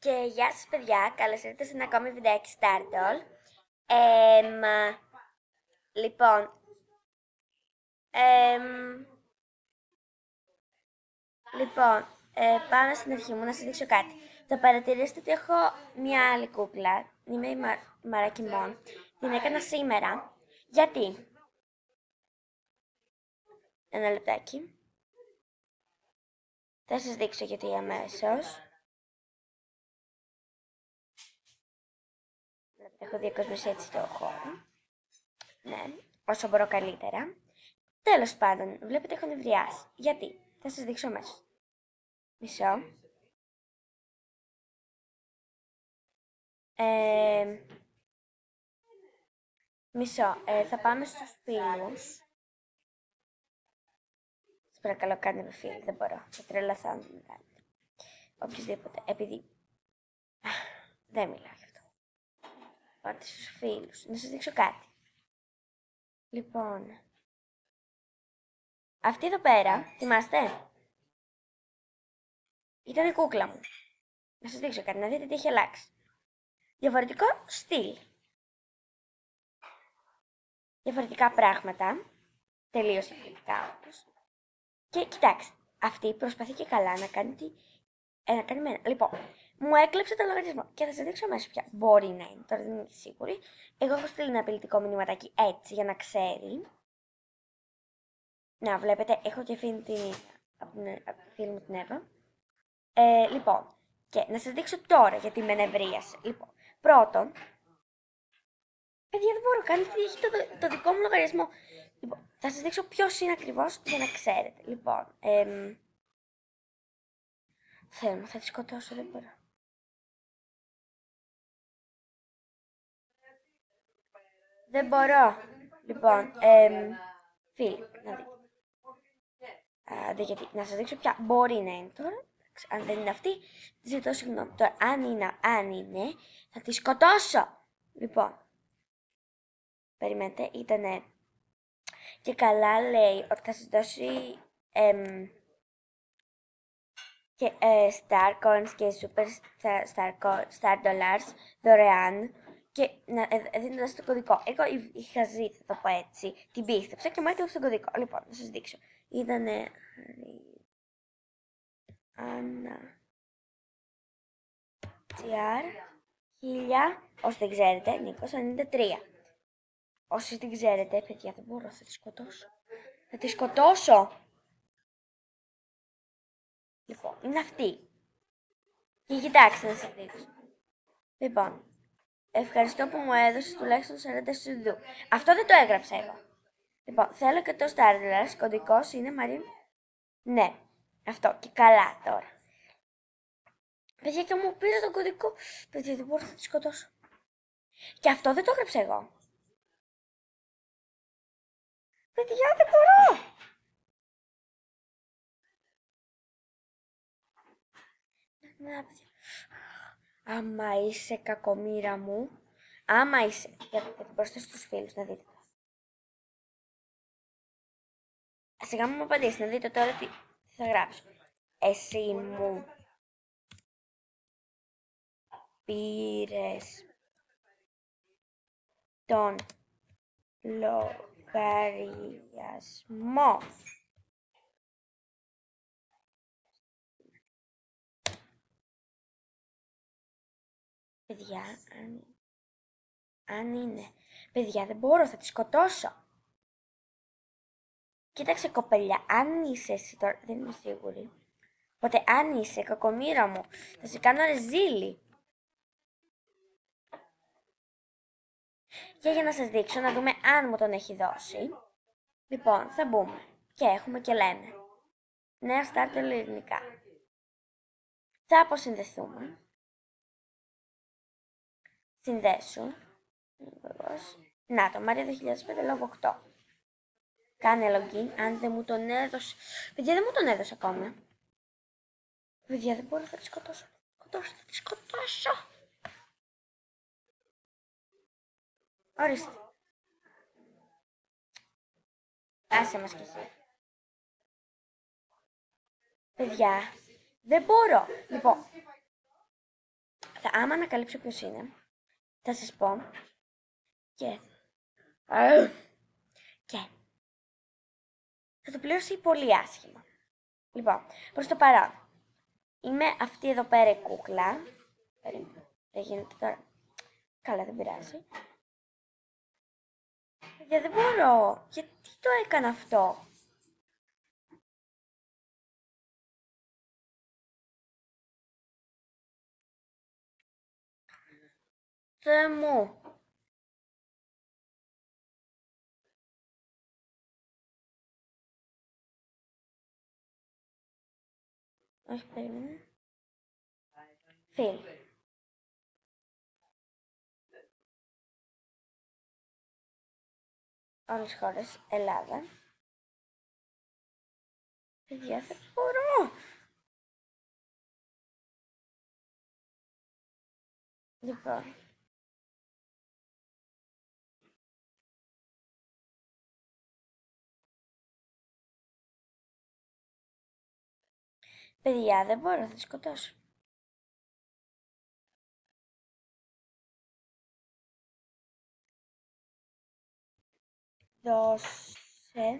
Και γεια σας παιδιά, καλώς ήρθατε σε ένα ακόμη βιντεάκι Stardoll. Λοιπόν, εμ, πάμε στην αρχή μου να σας δείξω κάτι. Θα παρατηρήσετε ότι έχω μια άλλη κούκλα, είμαι η Μαράκι Μον. Την έκανα σήμερα, γιατί, ένα λεπτάκι, θα σας δείξω γιατί αμέσως. Έχω διακοσμήσει έτσι το χώρο. Ναι, όσο μπορώ καλύτερα. Τέλος πάντων, βλέπετε έχω νευριάσει. Γιατί, θα σας δείξω αμέσως. Μισό. Μισό. Θα πάμε στους φίλους. Σας παρακαλώ κάντε με φίλοι, δεν μπορώ. Θα τρελαθώ αν δεν κάνετε. Οποιοςδήποτε, επειδή δεν μιλάω γι' αυτό. Πάτε στους φίλους. Να σας δείξω κάτι. Λοιπόν, αυτή εδώ πέρα, θυμάστε, ήταν η κούκλα μου. Να σας δείξω κάτι, να δείτε τι έχει αλλάξει. Διαφορετικό στυλ. Διαφορετικά πράγματα. Τελείως διαφορετικά όπως. Και κοιτάξτε, αυτή προσπαθεί και καλά να κάνει να κάνει μένα. Λοιπόν, μου έκλεψε το λογαριασμό και θα σας δείξω αμέσως πια. Μπορεί να είναι, τώρα δεν είμαι σίγουρη. Εγώ έχω στείλει ένα απειλητικό μηνυματάκι έτσι για να ξέρει. Να βλέπετε, έχω και αφήνει την από τη φίλη μου την Εύα. Λοιπόν, και να σας δείξω τώρα γιατί με νευρίασε. Λοιπόν, πρώτον, παιδιά δεν μπορώ καν, έχει το δικό μου λογαριασμό. Λοιπόν, θα σας δείξω ποιος είναι ακριβώς για να ξέρετε. Λοιπόν, Θεέ μου, θα τη σκοτώσω, δεν μπορώ. Δεν μπορώ. Λοιπόν, φίλοι, να δείτε. Γιατί, να σας δείξω ποια μπορεί να είναι τώρα. Αν δεν είναι αυτή, ζητώ συγγνώμη. Τώρα, αν είναι, θα τη σκοτώσω. Λοιπόν, περιμένετε, ήτανε και καλά λέει ότι θα σας δώσει και Star Coins και Super Star Dollars δωρεάν και δίνοντας το κωδικό. Εγώ είχα ζήσει, θα το πω έτσι, την πίστεψα και μου έκλειψε τον κωδικό. Λοιπόν, να σας δείξω. Ήτανε Ανna GR 1000, όσοι δεν ξέρετε, Νίκος 93. Όσοι την ξέρετε, παιδιά δεν μπορώ, θα τη σκοτώσω. Θα τη σκοτώσω! Λοιπόν, είναι αυτή. Και κοιτάξτε να σας δείξω. Λοιπόν, ευχαριστώ που μου έδωσες τουλάχιστον 40 σουδού. Αυτό δεν το έγραψα εγώ. Λοιπόν, θέλω και το Stardollars, κωδικός είναι Μαρία. Ναι, αυτό και καλά τώρα. Παιδιά και μου πήρε τον κωδικό. Παιδιά δεν μπορώ, θα τη σκοτώσω. Και αυτό δεν το έγραψα εγώ. Παιδιά δεν μπορώ. Να, παιδιά. Άμα είσαι κακομοίρα μου. Άμα είσαι. Για μπροστά στους φίλους να δείτε. Σιγά μου απαντήσει, να δείτε τώρα τι θα γράψω. Εσύ μου πήρες τον λογαριασμό. Παιδιά, αν είναι. Παιδιά, δεν μπορώ, θα τη σκοτώσω. Κοίταξε κοπελιά, αν είσαι εσύ τώρα, δεν είμαι σίγουρη. Οπότε αν είσαι κακομοίρα μου, θα σε κάνω ρεζίλι. Και για να σας δείξω, να δούμε αν μου τον έχει δώσει. Λοιπόν, θα μπούμε. Και έχουμε και λέμε. Νέα Stardoll ελληνικά. Θα αποσυνδεθούμε. Συνδέσου. Να το, Μάρια 2005, λόγω 8. Κάνε login, αν δεν μου τον έδωσε. Παιδιά δεν μου τον έδωσε ακόμα. Παιδιά δεν μπορώ, θα τη σκοτώσω. Θα τη σκοτώσω. Ορίστε. Άσε μας κι εσύ. Παιδιά, δεν μπορώ. Λοιπόν, άμα ανακαλύψω ποιος είναι, θα σας πω και θα το πληρώσει πολύ άσχημα. Λοιπόν, προς το παρόν, είμαι αυτή εδώ πέρα η κούκλα. Δεν γίνεται τώρα. Καλά, δεν πειράζει. Δεν μπορώ. Γιατί το έκανα αυτό? Θεέ μου. Όχι, περίμενε. Φιλ. Όλες χώρες. Ελλάδα. Παιδιά, δεν μπορώ. Λοιπόν. Παιδιά, δεν μπορώ, θα τη σκοτώσω. Δώσε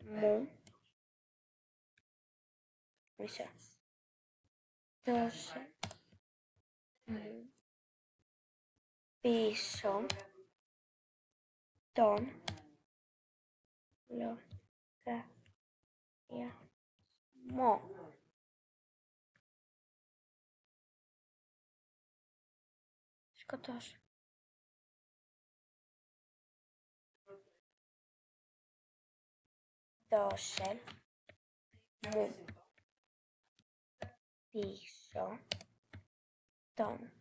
μου. Μισό. Δώσε μου πίσω τον λογαριασμό. Σκοτώσω. Δώσε μου πίσω τον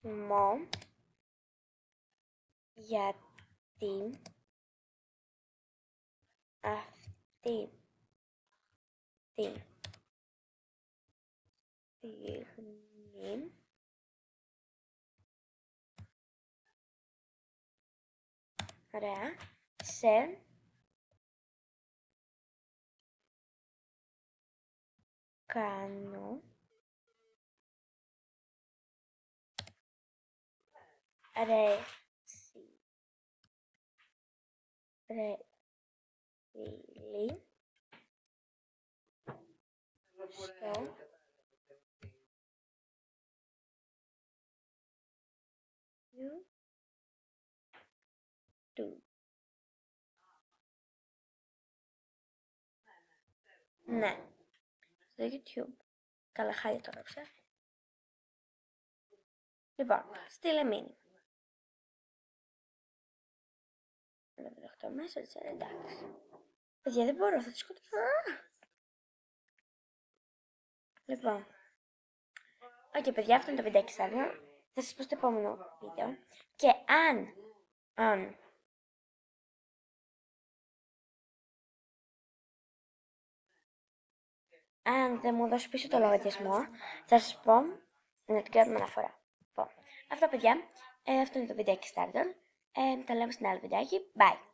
λογαριασμό, γιατί αυτή τη στιγμή ωραία, σε κάνω ρεφίλι στο YouTube. Ναι, στο YouTube. Καλά, χάρη το έγραψα. Λοιπόν, στείλε μήνυμα. 8 μέσα, εντάξει. Παιδιά, δεν μπορώ, θα τη σκοτώσω. Λοιπόν. Οκ, παιδιά, αυτό είναι το βιντεάκι σας. Θα σας πω στο επόμενο βίντεο. Και αν δεν μου δώσει πίσω το λογαριασμό, θα σας πω να την κάνουμε αναφορά. Λοιπόν, αυτό παιδιά, αυτό είναι το βιντεάκι Stardom. Τα λέμε στην άλλη βιντεάκι. Bye!